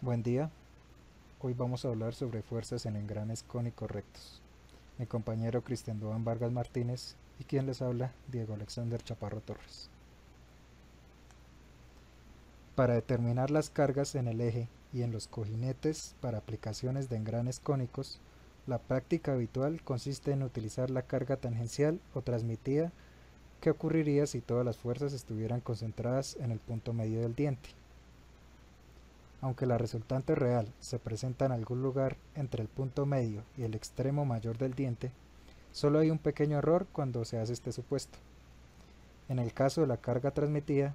Buen día, hoy vamos a hablar sobre fuerzas en engranes cónicos rectos. Mi compañero Cristian Duan Vargas Martínez y quien les habla, Diego Alexander Chaparro Torres. Para determinar las cargas en el eje y en los cojinetes para aplicaciones de engranes cónicos, la práctica habitual consiste en utilizar la carga tangencial o transmitida que ocurriría si todas las fuerzas estuvieran concentradas en el punto medio del diente. Aunque la resultante real se presenta en algún lugar entre el punto medio y el extremo mayor del diente, solo hay un pequeño error cuando se hace este supuesto. En el caso de la carga transmitida,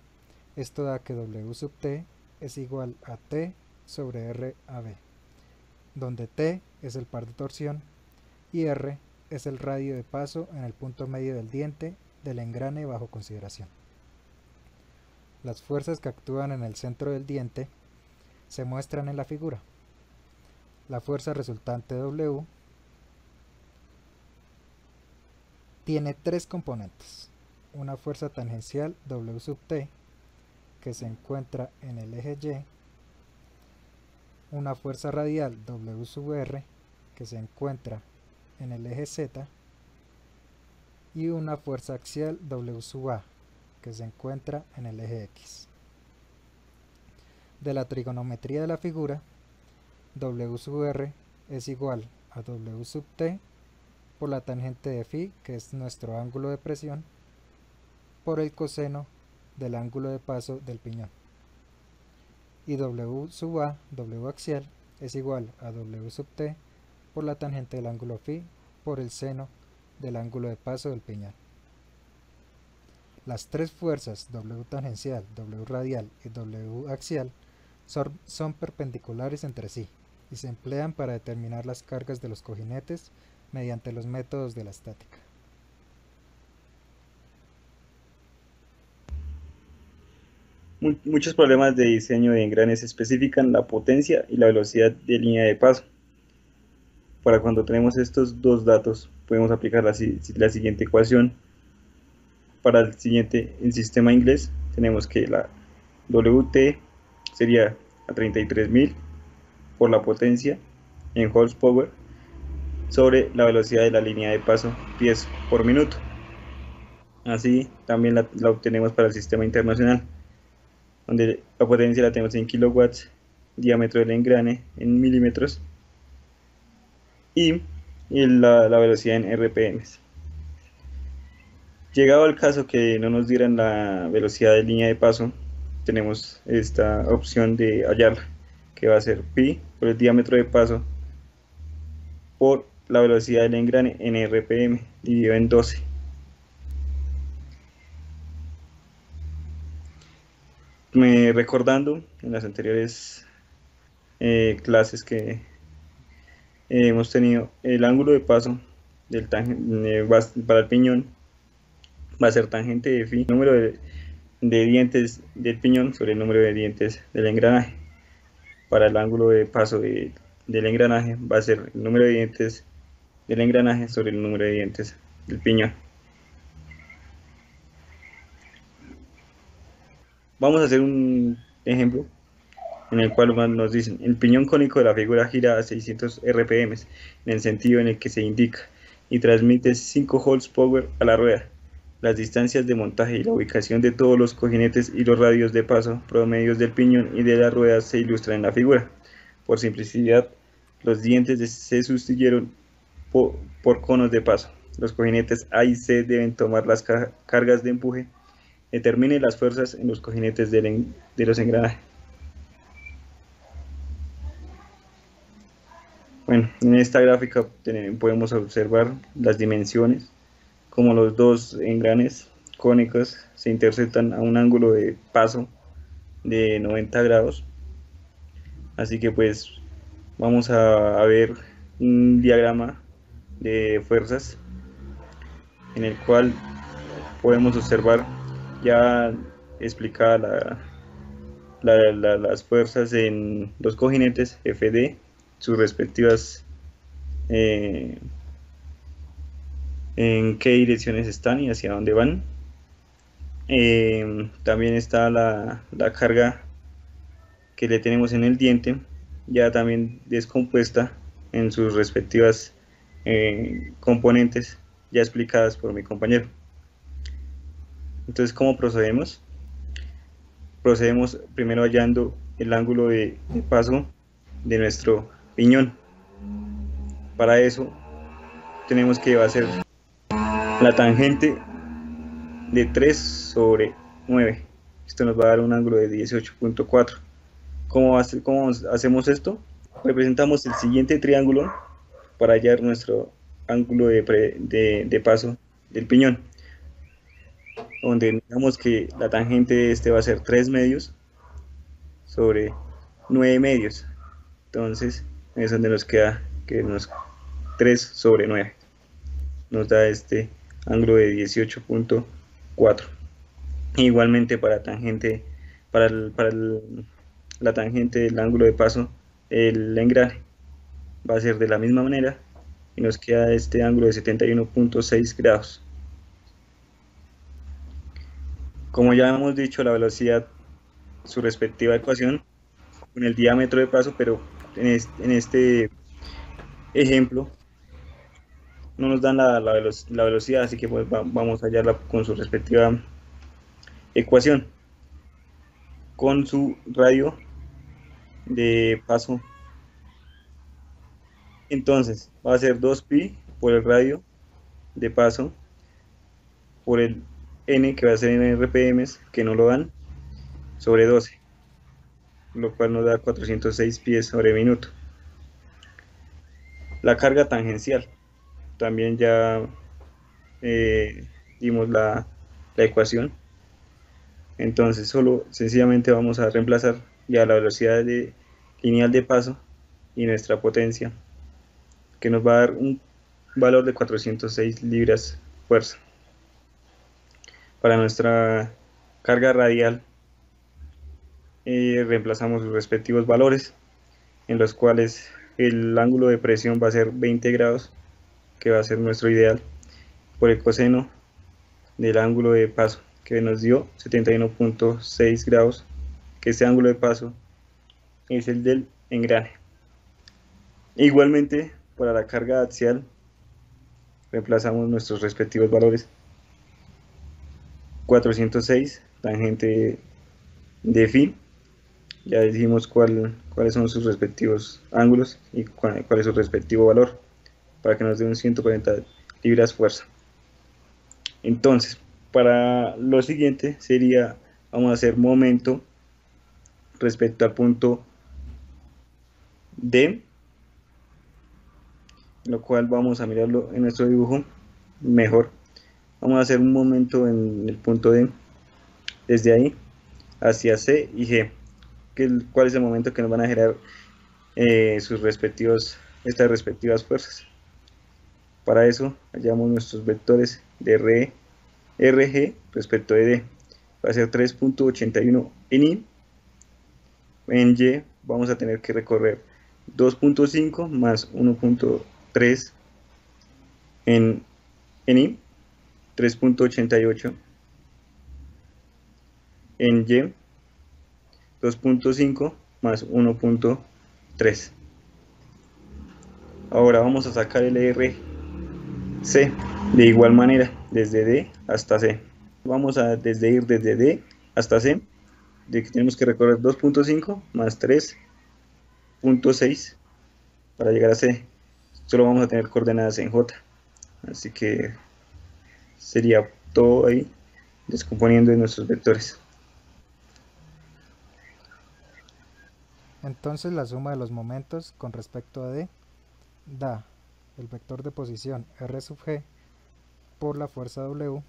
esto da que W sub T es igual a T sobre R a B, donde T es el par de torsión y R es el radio de paso en el punto medio del diente del engrane bajo consideración. Las fuerzas que actúan en el centro del diente se muestran en la figura. La fuerza resultante W tiene tres componentes: una fuerza tangencial W sub T que se encuentra en el eje Y, una fuerza radial W sub R que se encuentra en el eje Z y una fuerza axial W sub A que se encuentra en el eje X. De la trigonometría de la figura, W sub R es igual a W sub T por la tangente de phi, que es nuestro ángulo de presión, por el coseno del ángulo de paso del piñón. Y W sub A, W axial, es igual a W sub T por la tangente del ángulo phi por el seno del ángulo de paso del piñón. Las tres fuerzas W tangencial, W radial y W axial son perpendiculares entre sí y se emplean para determinar las cargas de los cojinetes mediante los métodos de la estática. Muchos problemas de diseño de engranes especifican la potencia y la velocidad de línea de paso. Para cuando tenemos estos dos datos, podemos aplicar la siguiente ecuación. Para el sistema inglés, tenemos que la WT sería a 33.000 por la potencia en horsepower sobre la velocidad de la línea de paso, pies por minuto. Así también la obtenemos para el sistema internacional, donde la potencia la tenemos en kilowatts, diámetro del engrane en milímetros y la velocidad en RPMs. Llegado al caso que no nos dieran la velocidad de línea de paso, tenemos esta opción de hallarla, que va a ser pi por el diámetro de paso por la velocidad del engrane en RPM dividido en 12. Recordando en las anteriores clases que hemos tenido, el ángulo de paso del para el piñón va a ser tangente de phi, número de dientes del piñón sobre el número de dientes del engranaje. Para el ángulo de paso del engranaje va a ser el número de dientes del engranaje sobre el número de dientes del piñón. Vamos a hacer un ejemplo en el cual nos dicen: el piñón cónico de la figura gira a 600 RPM en el sentido en el que se indica y transmite 5 horsepower a la rueda. Las distancias de montaje y la ubicación de todos los cojinetes y los radios de paso promedios del piñón y de las ruedas se ilustran en la figura. Por simplicidad, los dientes se sustituyeron por conos de paso. Los cojinetes A y C deben tomar las cargas de empuje. Determine las fuerzas en los cojinetes de los engranajes. Bueno, en esta gráfica podemos observar las dimensiones, como los dos engranes cónicos se interceptan a un ángulo de paso de 90 grados. Así que pues vamos a ver un diagrama de fuerzas en el cual podemos observar ya explicada las fuerzas en los cojinetes FD, sus respectivas en qué direcciones están y hacia dónde van. También está la carga que le tenemos en el diente ya también descompuesta en sus respectivas componentes ya explicadas por mi compañero. Entonces, ¿cómo procedemos? Procedemos primero hallando el ángulo de paso de nuestro piñón. Para eso tenemos que hacer la tangente de 3 sobre 9. Esto nos va a dar un ángulo de 18.4. ¿Cómo hacemos esto? Representamos el siguiente triángulo para hallar nuestro ángulo de paso del piñón, donde digamos que la tangente de este va a ser 3 medios sobre 9 medios. Entonces, es donde nos queda que 3 sobre 9. Nos da este ángulo de 18.4. Igualmente para tangente, la tangente del ángulo de paso, el engrane va a ser de la misma manera y nos queda este ángulo de 71.6 grados. Como ya hemos dicho, la velocidad, su respectiva ecuación, con el diámetro de paso, pero en este ejemplo no nos dan la velocidad, así que pues vamos a hallarla con su respectiva ecuación, con su radio de paso. Entonces va a ser 2pi por el radio de paso por el n, que va a ser en rpm, que no lo dan, sobre 12, lo cual nos da 406 pies sobre minuto. La carga tangencial, también ya dimos la ecuación. Entonces solo sencillamente vamos a reemplazar ya la velocidad lineal de paso y nuestra potencia, que nos va a dar un valor de 406 libras fuerza. Para nuestra carga radial reemplazamos sus respectivos valores, en los cuales el ángulo de presión va a ser 20 grados, que va a ser nuestro ideal, por el coseno del ángulo de paso, que nos dio 71.6 grados, que este ángulo de paso es el del engrane. Igualmente, para la carga axial, reemplazamos nuestros respectivos valores. 406, tangente de phi, ya dijimos cuáles son sus respectivos ángulos y cuál es su respectivo valor, para que nos dé un 140 libras fuerza. Entonces, para lo siguiente sería, vamos a hacer momento respecto al punto D, lo cual vamos a mirarlo en nuestro dibujo mejor. Vamos a hacer un momento en el punto D, desde ahí hacia C y G, cuál es el momento que nos van a generar estas respectivas fuerzas. Para eso hallamos nuestros vectores de RG respecto de D. Va a ser 3.81 en Y. En Y vamos a tener que recorrer 2.5 más 1.3 en Y, 3.88 en Y, 2.5 más 1.3. Ahora vamos a sacar el RC de igual manera, desde D hasta C. Vamos a ir desde D hasta C, de que tenemos que recorrer 2.5 más 3.6 para llegar a C. Solo vamos a tener coordenadas en J, así que sería todo ahí descomponiendo en nuestros vectores. Entonces la suma de los momentos con respecto a D da el vector de posición R sub G por la fuerza W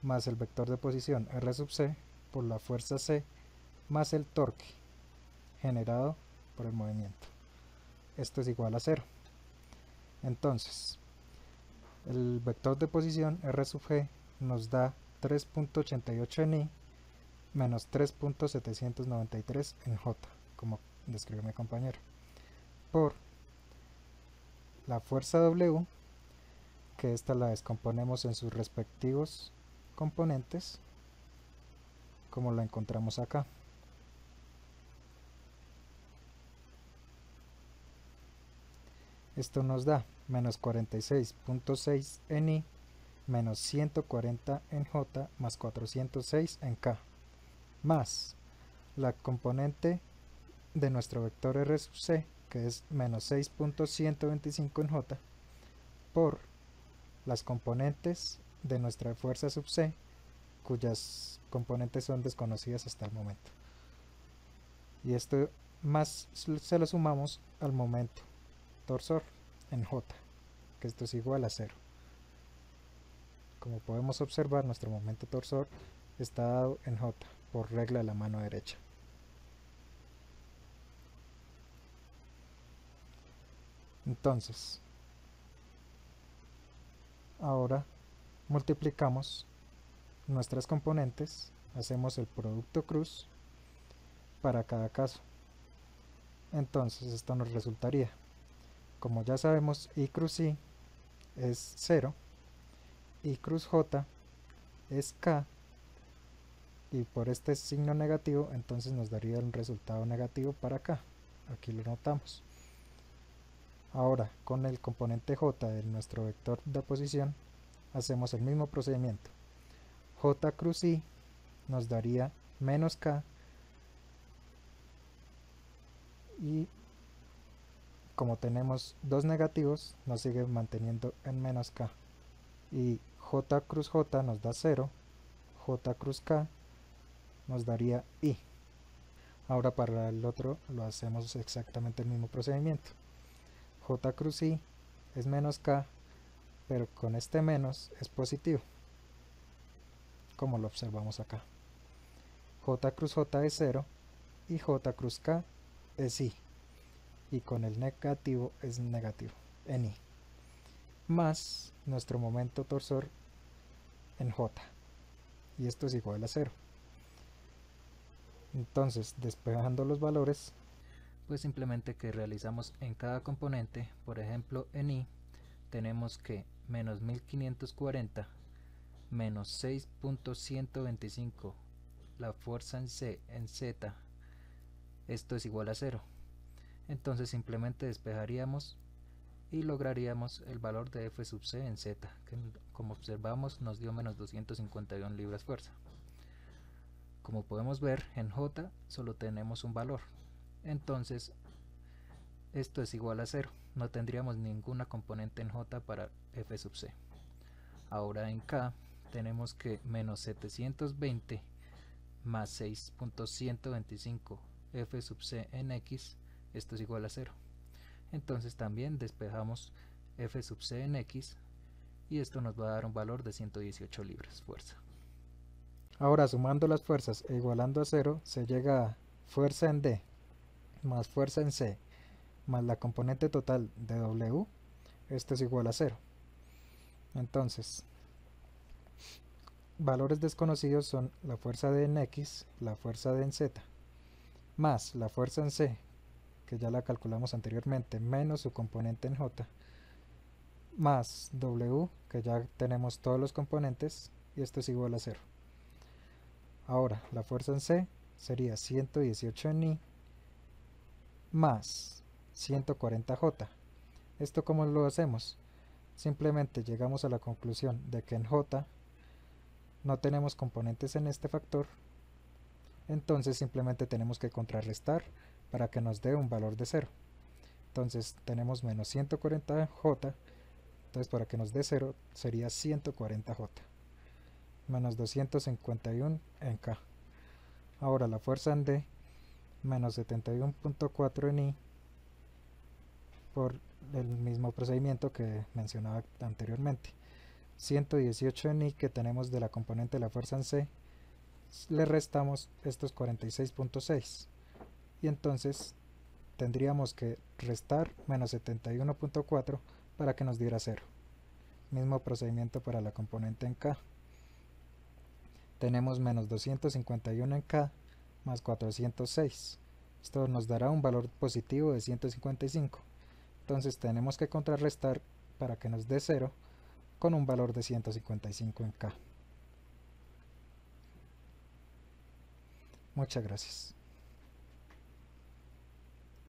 más el vector de posición R sub C por la fuerza C más el torque generado por el movimiento. Esto es igual a 0. Entonces, el vector de posición R sub G nos da 3.88 en Y menos 3.793 en J, como describió mi compañero, por la fuerza W, que esta la descomponemos en sus respectivos componentes, como la encontramos acá. Esto nos da menos 46.6 en I, menos 140 en J, más 406 en K, más la componente de nuestro vector R sub C, que es menos 6.125 en J, por las componentes de nuestra fuerza sub C, cuyas componentes son desconocidas hasta el momento. Y esto más se lo sumamos al momento torsor en J, que esto es igual a 0. Como podemos observar, nuestro momento torsor está dado en J por regla de la mano derecha. Entonces, ahora multiplicamos nuestras componentes, hacemos el producto cruz para cada caso. Entonces esto nos resultaría, como ya sabemos, I cruz I es 0, I cruz J es K, y por este signo negativo entonces nos daría un resultado negativo para acá. Aquí lo notamos. Ahora, con el componente J de nuestro vector de posición, hacemos el mismo procedimiento. J cruz I nos daría menos K, y como tenemos dos negativos, nos sigue manteniendo en menos K. Y J cruz J nos da 0, J cruz K nos daría I. Ahora para el otro lo hacemos exactamente el mismo procedimiento. J cruz I es menos K, pero con este menos es positivo, como lo observamos acá. J cruz J es 0 y J cruz K es I, y con el negativo es negativo en I, más nuestro momento torsor en J, y esto es igual a 0. Entonces, despejando los valores, pues simplemente que realizamos en cada componente. Por ejemplo, en I tenemos que menos 1540 menos 6.125 la fuerza en C en Z, esto es igual a 0. Entonces simplemente despejaríamos y lograríamos el valor de F sub C en Z, que como observamos nos dio menos 251 libras fuerza. Como podemos ver, en J solo tenemos un valor, entonces esto es igual a 0, no tendríamos ninguna componente en J para F sub C. Ahora en K tenemos que menos 720 más 6.125 F sub C en X, esto es igual a 0. Entonces también despejamos F sub C en X, y esto nos va a dar un valor de 118 libras fuerza. Ahora, sumando las fuerzas e igualando a 0, se llega a fuerza en D más fuerza en C más la componente total de W, esto es igual a 0. Entonces, valores desconocidos son la fuerza D en X, la fuerza D en Z, más la fuerza en C, que ya la calculamos anteriormente, menos su componente en J, más W, que ya tenemos todos los componentes, y esto es igual a 0. Ahora, la fuerza en C sería 118 en I más 140J. ¿Esto cómo lo hacemos? Simplemente llegamos a la conclusión de que en J no tenemos componentes en este factor, entonces simplemente tenemos que contrarrestar para que nos dé un valor de 0. Entonces tenemos menos 140J, entonces para que nos dé 0 sería 140J, menos 251 en K. Ahora la fuerza en D, menos 71.4 en I, por el mismo procedimiento que mencionaba anteriormente. 118 en I que tenemos de la componente de la fuerza en C, le restamos estos 46.6, y entonces tendríamos que restar menos 71.4 para que nos diera 0. Mismo procedimiento para la componente en K. Tenemos menos 251 en K más 406. Esto nos dará un valor positivo de 155. Entonces tenemos que contrarrestar para que nos dé 0 con un valor de 155 en K. Muchas gracias.